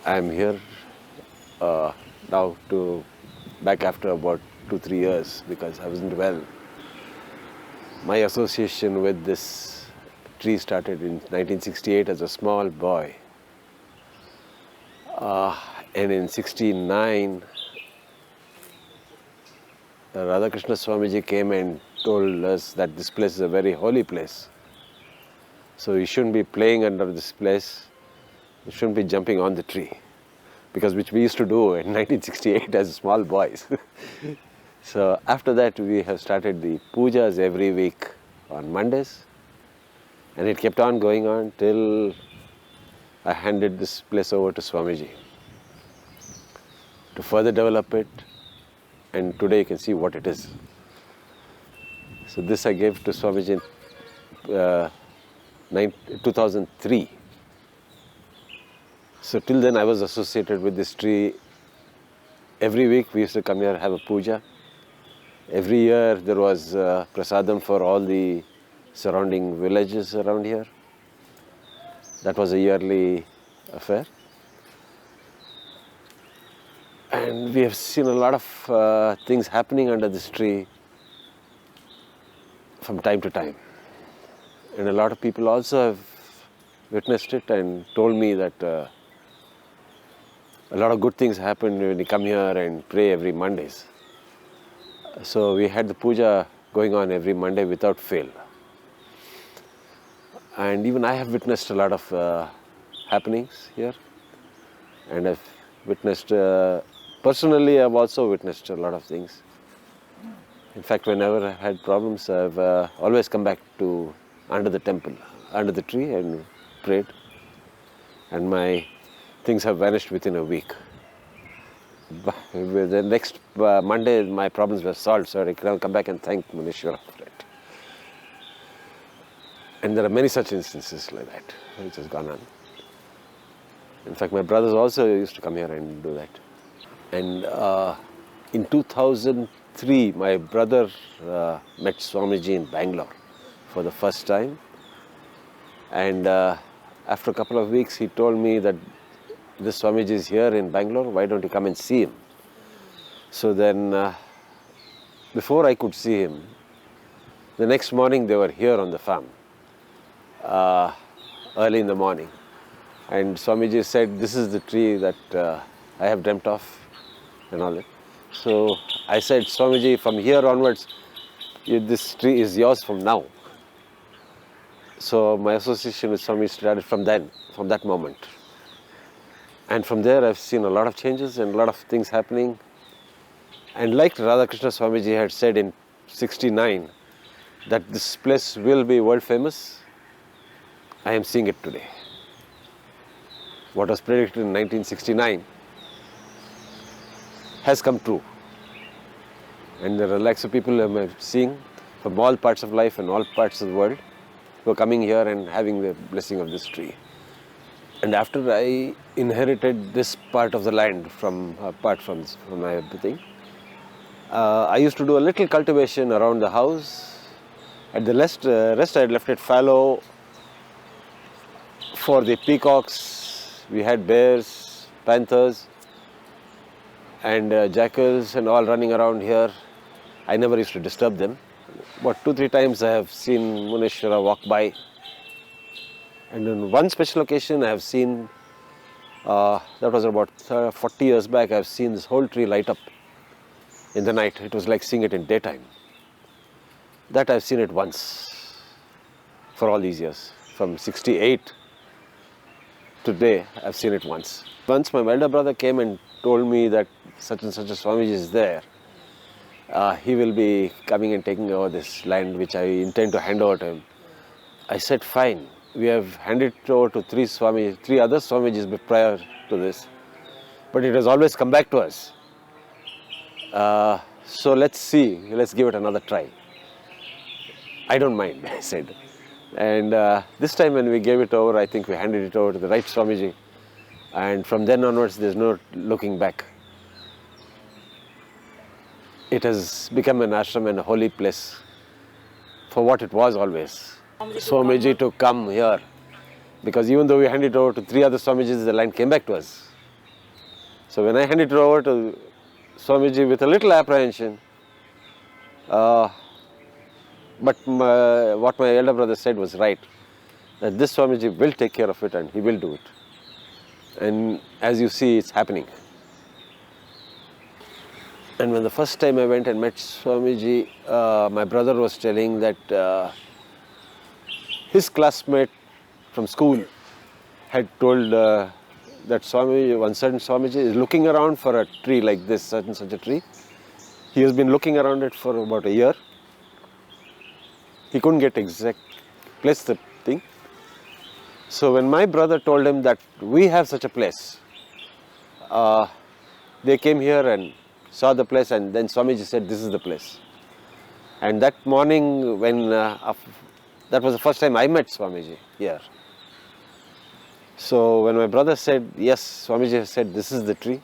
I'm here now back after about 2-3 years because I wasn't well. My association with this tree started in 1968 as a small boy. And in 69, Radhakrishna Swamiji came and told us that this place is a very holy place. So you shouldn't be playing under this place. You shouldn't be jumping on the tree. Because which we used to do in 1968 as small boys. So after that we have started the pujas every week on Mondays. And it kept on going on till I handed this place over to Swamiji to further develop it. And today you can see what it is. So this I gave to Swamiji in 2003. So till then I was associated with this tree. Every week we used to come here, have a puja. Every year there was prasadam for all the surrounding villages around here. That was a yearly affair. And we have seen a lot of things happening under this tree from time to time. And a lot of people also have witnessed it and told me that a lot of good things happen when you come here and pray every Mondays. So we had the puja going on every Monday without fail. And even I have witnessed a lot of happenings here. And I've witnessed, personally I've also witnessed a lot of things. In fact, whenever I had problems, I've always come back to under the temple, under the tree and prayed. And my things have vanished within a week. But the next Monday, my problems were solved, so I can come back and thank Munishwara for it. And there are many such instances like that, which has gone on. In fact, my brothers also used to come here and do that. And in 2003, my brother met Swami-ji in Bangalore for the first time. And after a couple of weeks, he told me that this Swami-ji is here in Bangalore, why don't you come and see him? So then, before I could see him, the next morning they were here on the farm, early in the morning. And Swami-ji said, this is the tree that I have dreamt of and all that. So I said, Swami-ji, from here onwards, this tree is yours from now. So my association with Swami started from that moment. And from there I've seen a lot of changes and a lot of things happening. And like Radhakrishna Swamiji had said in 69, that this place will be world famous, I am seeing it today. What was predicted in 1969 has come true. And there are lakhs of people whom I'm seeing from all parts of life and all parts of the world who are coming here and having the blessing of this tree. And after I inherited this part of the land apart from my everything, I used to do a little cultivation around the house. At the rest I had left it fallow for the peacocks. We had bears, panthers, and jackals and all running around here. I never used to disturb them. But 2-3 times I have seen Munishwara walk by. And on one special occasion I have seen, that was about 40 years back, I have seen this whole tree light up in the night. It was like seeing it in daytime. That I have seen it once for all these years. From 68 to today, I have seen it once. Once my elder brother came and told me that such and such a Swamiji is there. He will be coming and taking over this land which I intend to hand over to him. I said, fine. We have handed it over to three other Swamijis prior to this. But it has always come back to us. So let's see, let's give it another try. I don't mind, I said. And this time when we gave it over, I think we handed it over to the right Swamiji. And from then onwards, there's no looking back. It has become an ashram and a holy place for what it was always. Swamiji to come here, because even though we handed it over to 3 other Swamijis, the land came back to us. So when I handed it over to Swamiji with a little apprehension, but what my elder brother said was right, that this Swamiji will take care of it and he will do it. And as you see, it's happening. And when the first time I went and met Swamiji, my brother was telling that his classmate from school had told that Swamiji, one certain Swamiji is looking around for a tree like this, such a tree. He has been looking around it for about a year. He couldn't get exact place the thing. So when my brother told him that we have such a place, they came here and saw the place, and then Swamiji said, this is the place. And that morning when, that was the first time I met Swamiji here. So when my brother said, yes, Swamiji said, this is the tree,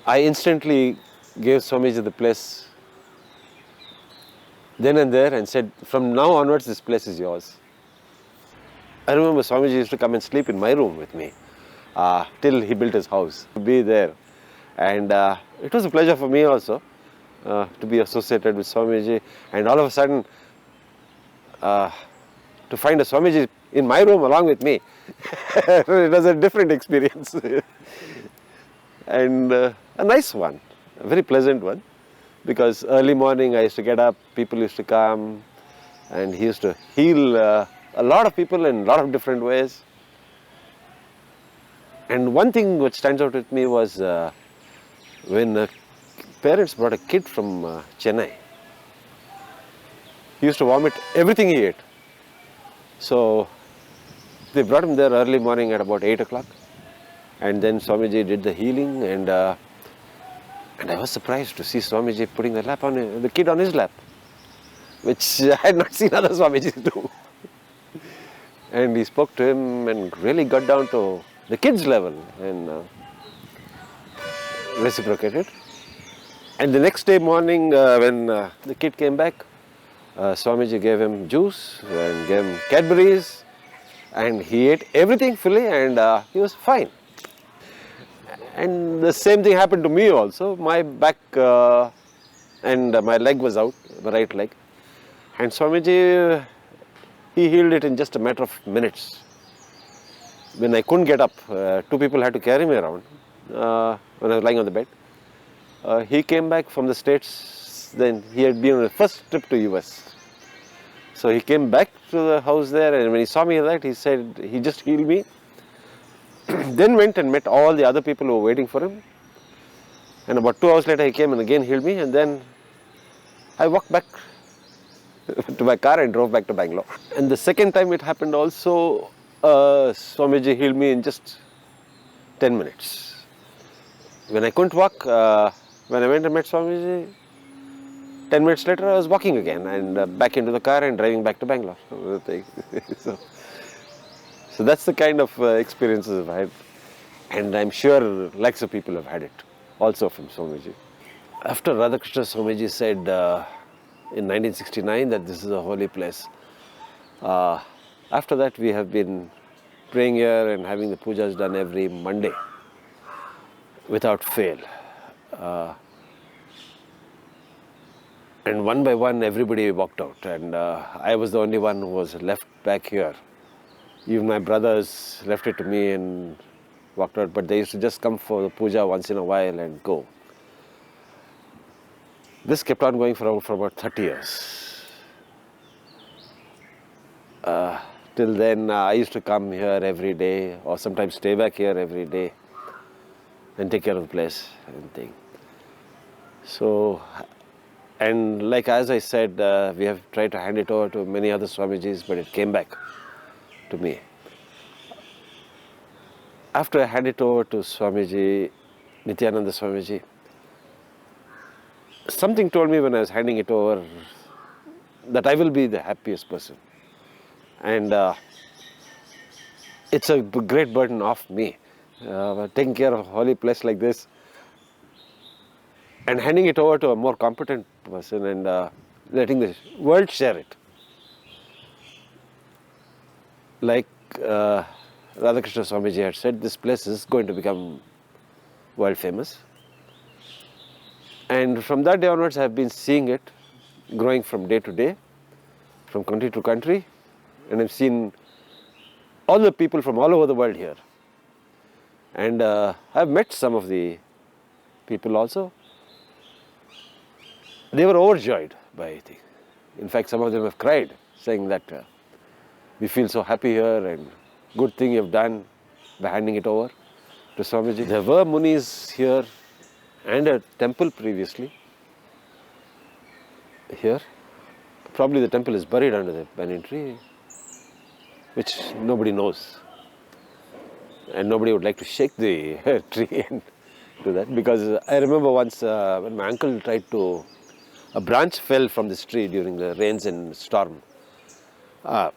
I instantly gave Swamiji the place then and there and said, from now onwards this place is yours. I remember Swamiji used to come and sleep in my room with me till he built his house, to be there. And it was a pleasure for me also to be associated with Swamiji, and all of a sudden to find a Swamiji in my room along with me. It was a different experience and a nice one, a very pleasant one, because early morning I used to get up, people used to come, and he used to heal a lot of people in a lot of different ways. And one thing which stands out with me was when parents brought a kid from Chennai. He used to vomit everything he ate. So they brought him there early morning at about 8 o'clock, and then Swamiji did the healing, and I was surprised to see Swamiji putting the kid on his lap, which I had not seen other Swamijis do. And he spoke to him and really got down to the kid's level and reciprocated. And the next day morning when the kid came back, Swamiji gave him juice and gave him Cadbury's, and he ate everything fully, and he was fine. And the same thing happened to me also. My back and my leg was out, my right leg. And Swamiji, he healed it in just a matter of minutes. When I couldn't get up, two people had to carry me around when I was lying on the bed. He came back from the States, then he had been on his first trip to US. So he came back to the house there, and when he saw me like that, he said he just healed me. Then went and met all the other people who were waiting for him. And about 2 hours later he came and again healed me, and then I walked back to my car and drove back to Bangalore. And the second time it happened also, Swamiji healed me in just 10 minutes. When I couldn't walk, when I went and met Swamiji, 10 minutes later I was walking again and back into the car and driving back to Bangalore. So that's the kind of experiences I've had, and I'm sure lots of people have had it also from Swamiji. After Radhakrishna Swamiji said in 1969 that this is a holy place, after that we have been praying here and having the pujas done every Monday without fail. And one by one everybody walked out, and I was the only one who was left back here. Even my brothers left it to me and walked out, but they used to just come for the puja once in a while and go. This kept on going for about 30 years. Till then I used to come here every day, or sometimes stay back here every day and take care of the place and thing. So, and like as I said, we have tried to hand it over to many other Swamijis, but it came back to me. After I handed it over to Swamiji, Nithyananda Swamiji, something told me when I was handing it over that I will be the happiest person. And it's a great burden off me, taking care of a holy place like this and handing it over to a more competent person and letting the world share it. Like Radhakrishna Swamiji had said, this place is going to become world famous. And from that day onwards, I have been seeing it growing from day to day, from country to country, and I've seen all the people from all over the world here. And I've met some of the people also. They were overjoyed by it. In fact, some of them have cried, saying that we feel so happy here and good thing you've done by handing it over to Swamiji. There were Munis here and a temple previously here. Probably the temple is buried under the banyan tree, which nobody knows. And nobody would like to shake the tree and do that, because I remember once when my uncle tried to, a branch fell from this tree during the rains and storm. I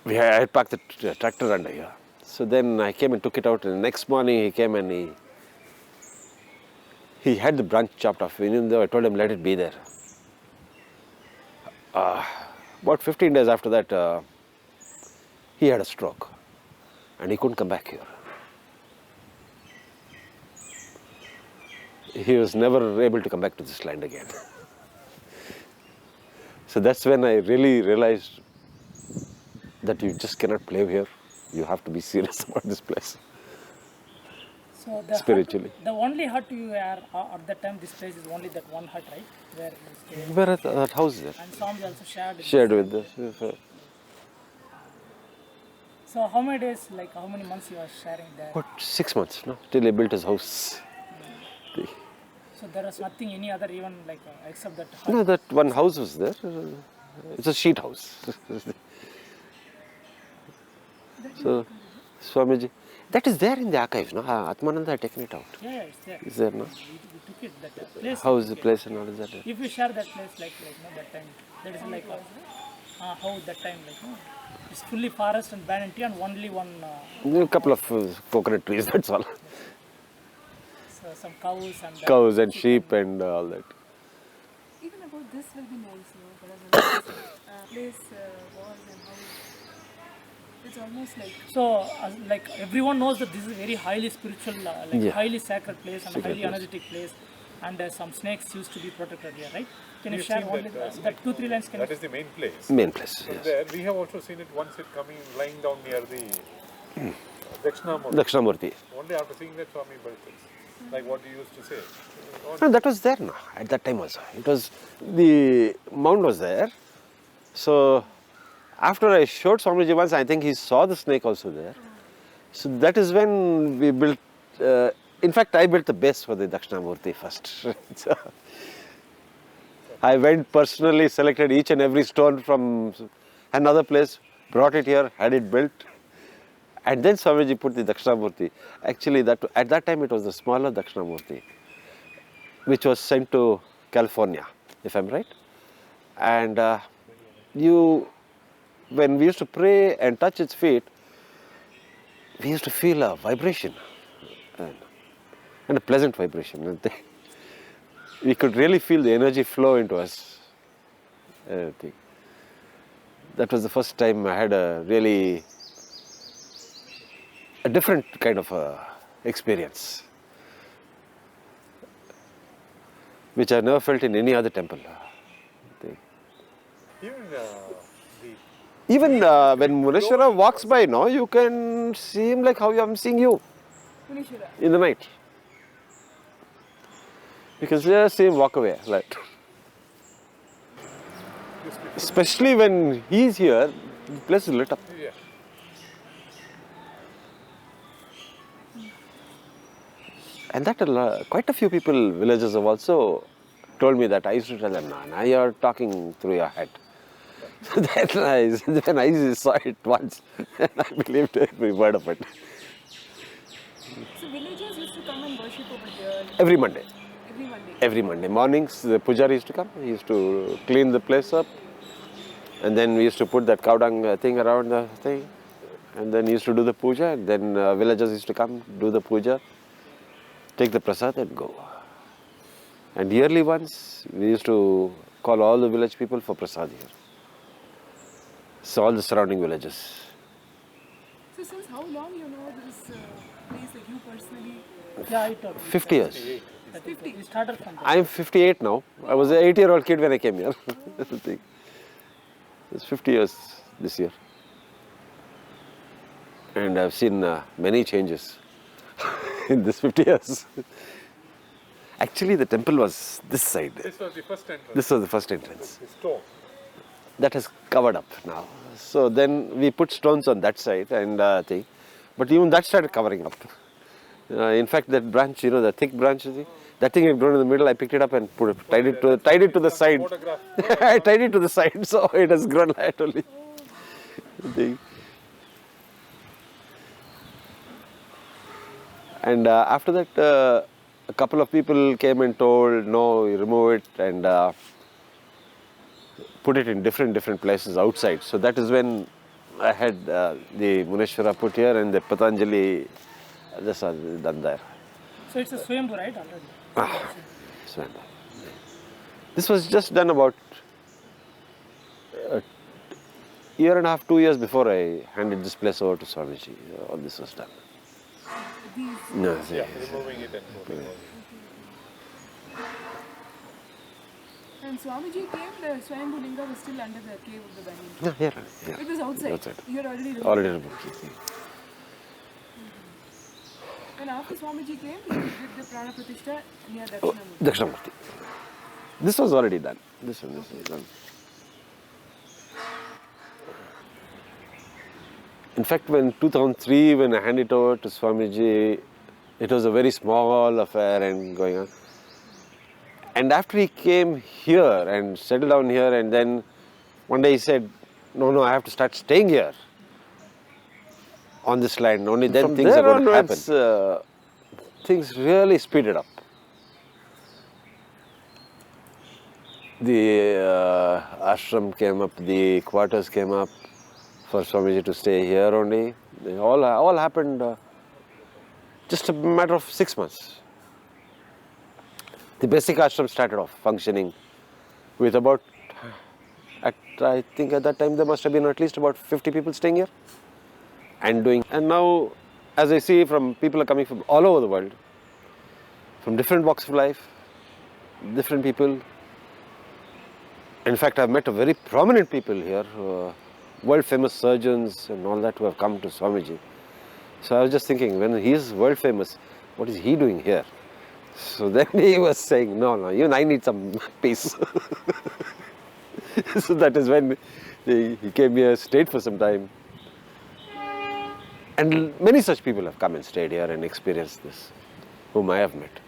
had parked the tractor under here. So then I came and took it out, and the next morning he came and he had the branch chopped off, even though I told him let it be there. About 15 days after that, he had a stroke and he couldn't come back here. He was never able to come back to this land again. So that's when I really realized that you just cannot play here. You have to be serious about this place. So the spiritually. Hut, the only hut you were at that time, this place is only that one hut, right? Where you stayed. Where that house there? And Swamiji also shared. Shared with this. So how many days, like how many months you are sharing there? What, 6 months, no? Till he built his house. So there was nothing, any other even like except that hut? No, that one house was there. It's a sheet house. So, Swamiji, that is there in the archives, no? Atmananda had taken it out. Yeah, it's there. Is there, no? We took it, that place. How is the place and all is that? If you share that place, like no, that time, that is like how that time, like no, it's fully forest and banyan tree and only one. A couple of coconut trees, that's all. So some cows and. Cows and sheep and all that. Even about this will be nice, no? Place was and how it's almost like. So, like everyone knows that this is a very highly spiritual, highly sacred place and highly energetic place, and some snakes used to be protected here, right? Can you share only that 2-3 lines? That is the main place. Main place, So yes. there, we have also seen it once it coming, lying down near the Dakshinamurti. Dakshinamurti. Only after seeing that Swami built it. Like what you used to say. No, that was there no, at that time also. It was, the mound was there. So, after I showed Swamiji once, I think he saw the snake also there. So that is when we built, in fact I built the base for the Dakshinamurti first. So, I went personally, selected each and every stone from another place, brought it here, had it built. And then Swamiji put the Dakshinamurti. Actually, at that time it was the smaller Dakshinamurti, which was sent to California, if I'm right. And when we used to pray and touch its feet, we used to feel a vibration, and a pleasant vibration. We could really feel the energy flow into us. That was the first time I had a different kind of experience, which I never felt in any other temple. Even when Muneshwara walks by now, you can see him like how I'm seeing you in the night. You can just see him walk away, right? Especially when he's here, the place is lit up. Yeah. And that quite a few people, villagers have also told me that. I used to tell them, no, you're talking through your head. So then I saw it once and I believed every word of it. So villagers used to come and worship over here Every Monday. every Monday. Every Monday mornings, the pujari used to come. He used to clean the place up. And then we used to put that cow dung thing around the thing. And then he used to do the puja. And then villagers used to come, do the puja, take the prasad and go. And yearly once, we used to call all the village people for prasad here. So all the surrounding villages. So since how long you know this place, like you personally? Yeah, I told you. 50 years. That is, we started from there. I'm 58 now. I was an 8-year-old kid when I came here. That's the thing. It's 50 years this year. And I've seen many changes in this 50 years. Actually, the temple was this side. This was the first entrance. This was the first entrance. The stone. That has covered up now. So then we put stones on that side and thing. But even that started covering up. In fact, that branch, the thick branch, that thing had grown in the middle. I picked it up and tied it to the side. Photograph. I tied it to the side, so it has grown laterally. And after that, a couple of people came and told, no, you remove it and put it in different places outside. So that is when I had the Muneshwara put here and the Patanjali just done there. So it's a swambu, right, already? Swambu. This was just done about a year and a half, 2 years before I handed this place over to Swami-ji. All this was done. These. No, Yeah, removing it and moving it. And Swamiji came, the Swayambhu Linga was still under the cave of the banyan. no, here. Yeah. It was outside. Outside. You had already removed. Already removed. And after Swamiji came, he did the Prana Pratishtha near Dakshinamurti. Dakshinamurti. This was already done. This was done. In fact, when 2003, when I handed it over to Swamiji, it was a very small affair and going on. And after he came here and settled down here, and then one day he said, no, I have to start staying here on this land. Only then From things there are going to happen. onwards, Things really speeded up. The ashram came up, the quarters came up for Swamiji to stay here only. They all happened just a matter of 6 months. The basic ashram started off functioning with about, I think at that time there must have been at least about 50 people staying here and doing. And now, as I see, from people are coming from all over the world, from different walks of life, different people. In fact, I've met a very prominent people here, world famous surgeons and all that who have come to Swamiji. So I was just thinking, when he is world famous, what is he doing here? So then he was saying, no, even I need some peace. So that is when he came here, stayed for some time. And many such people have come and stayed here and experienced this, whom I have met.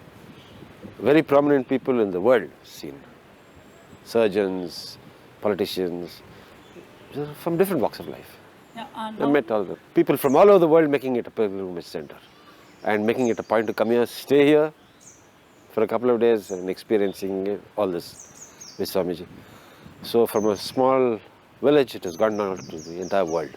Very prominent people in the world scene. Surgeons, politicians, from different walks of life. Yeah, and I met all the people from all over the world making it a pilgrimage center and making it a point to come here, stay here for a couple of days and experiencing all this with Swamiji. So from a small village, it has gone out to the entire world.